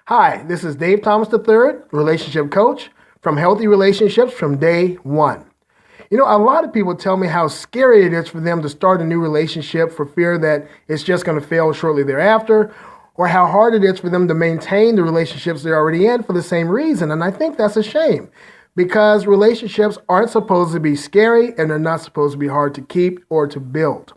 Hi, this is Dave Thomas III, relationship coach from Healthy Relationships from Day One. You know, a lot of people tell me how scary it is for them to start a new relationship for fear that it's just going to fail shortly thereafter, or how hard it is for them to maintain the relationships they're already in for the same reason. And I think that's a shame because relationships aren't supposed to be scary and they're not supposed to be hard to keep or to build.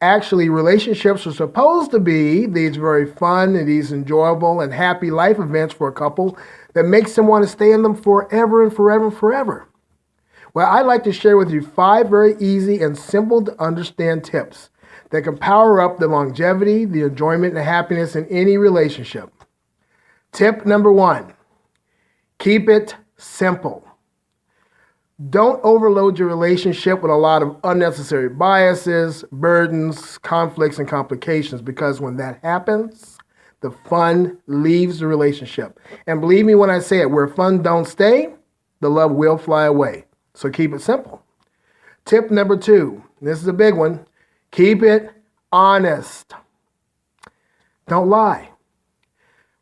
Actually, relationships are supposed to be these very fun and these enjoyable and happy life events for a couple that makes them want to stay in them forever and forever and forever. Well, I'd like to share with you 5 very easy and simple to understand tips that can power up the longevity, the enjoyment, and the happiness in any relationship. Tip number 1, keep it simple. Don't overload your relationship with a lot of unnecessary biases, burdens, conflicts, and complications, because when that happens, the fun leaves the relationship. And believe me when I say it, where fun don't stay, the love will fly away. So keep it simple. Tip number 2, this is a big one, keep it honest. Don't lie.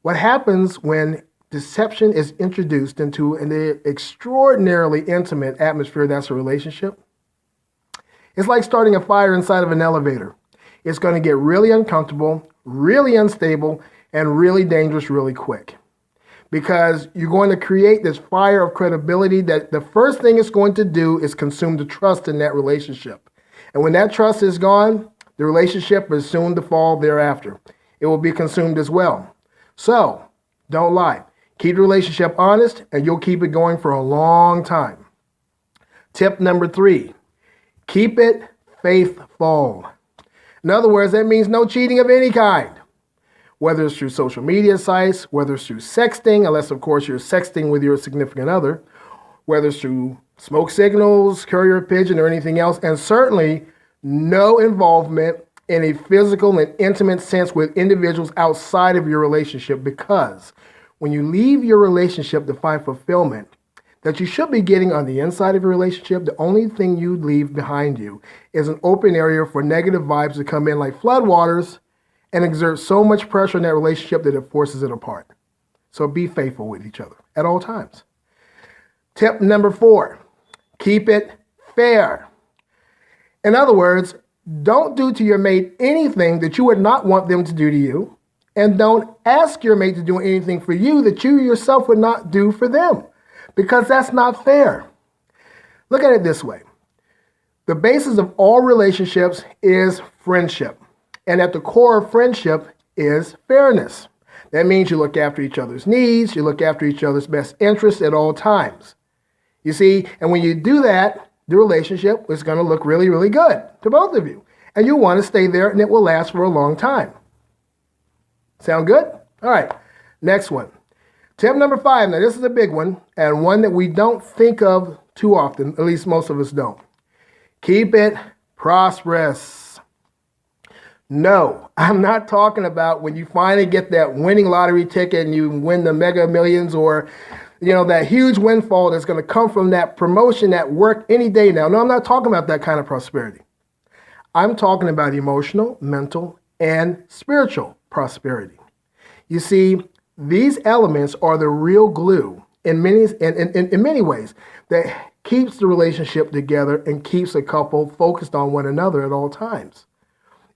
What happens when deception is introduced into an extraordinarily intimate atmosphere that's a relationship? It's like starting a fire inside of an elevator. It's going to get really uncomfortable, really unstable, and really dangerous really quick. Because you're going to create this fire of credibility that the first thing it's going to do is consume the trust in that relationship. And when that trust is gone, the relationship is soon to fall thereafter. It will be consumed as well. So, don't lie. Keep the relationship honest, and you'll keep it going for a long time. Tip number 3, keep it faithful. In other words, that means no cheating of any kind. Whether it's through social media sites, whether it's through sexting, unless of course you're sexting with your significant other, whether it's through smoke signals, courier pigeon, or anything else, and certainly no involvement in a physical and intimate sense with individuals outside of your relationship, because when you leave your relationship to find fulfillment that you should be getting on the inside of your relationship, the only thing you leave behind you is an open area for negative vibes to come in like floodwaters and exert so much pressure in that relationship that it forces it apart. So be faithful with each other at all times. Tip number 4, keep it fair. In other words, don't do to your mate anything that you would not want them to do to you. And don't ask your mate to do anything for you that you yourself would not do for them, because that's not fair. Look at it this way. The basis of all relationships is friendship. And at the core of friendship is fairness. That means you look after each other's needs, you look after each other's best interests at all times. You see, and when you do that, the relationship is going to look really, really good to both of you. And you want to stay there, and it will last for a long time. Sound good? All right, next one. Tip number 5. Now, this is a big one, and one that we don't think of too often, at least most of us don't. Keep it prosperous. No, I'm not talking about when you finally get that winning lottery ticket and you win the Mega Millions, or that huge windfall that's going to come from that promotion at work any day now. No, I'm not talking about that kind of prosperity. I'm talking about emotional, mental, and spiritual prosperity. You see, these elements are the real glue in many ways that keeps the relationship together and keeps a couple focused on one another at all times.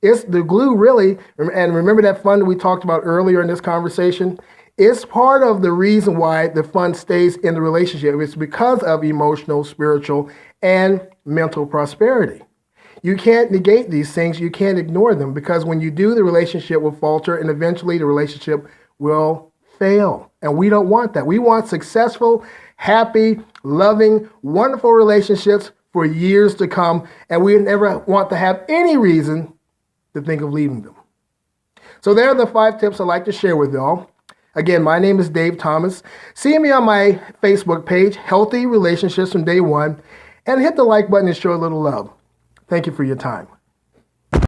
It's the glue, really, and remember that fun that we talked about earlier in this conversation? It's part of the reason why the fun stays in the relationship. It's because of emotional, spiritual, and mental prosperity. You can't negate these things. You can't ignore them, because when you do, the relationship will falter and eventually the relationship will fail. And we don't want that. We want successful, happy, loving, wonderful relationships for years to come. And we never want to have any reason to think of leaving them. So there are the 5 tips I'd like to share with y'all. Again, my name is Dave Thomas. See me on my Facebook page, Healthy Relationships from Day One, and hit the like button and show a little love. Thank you for your time.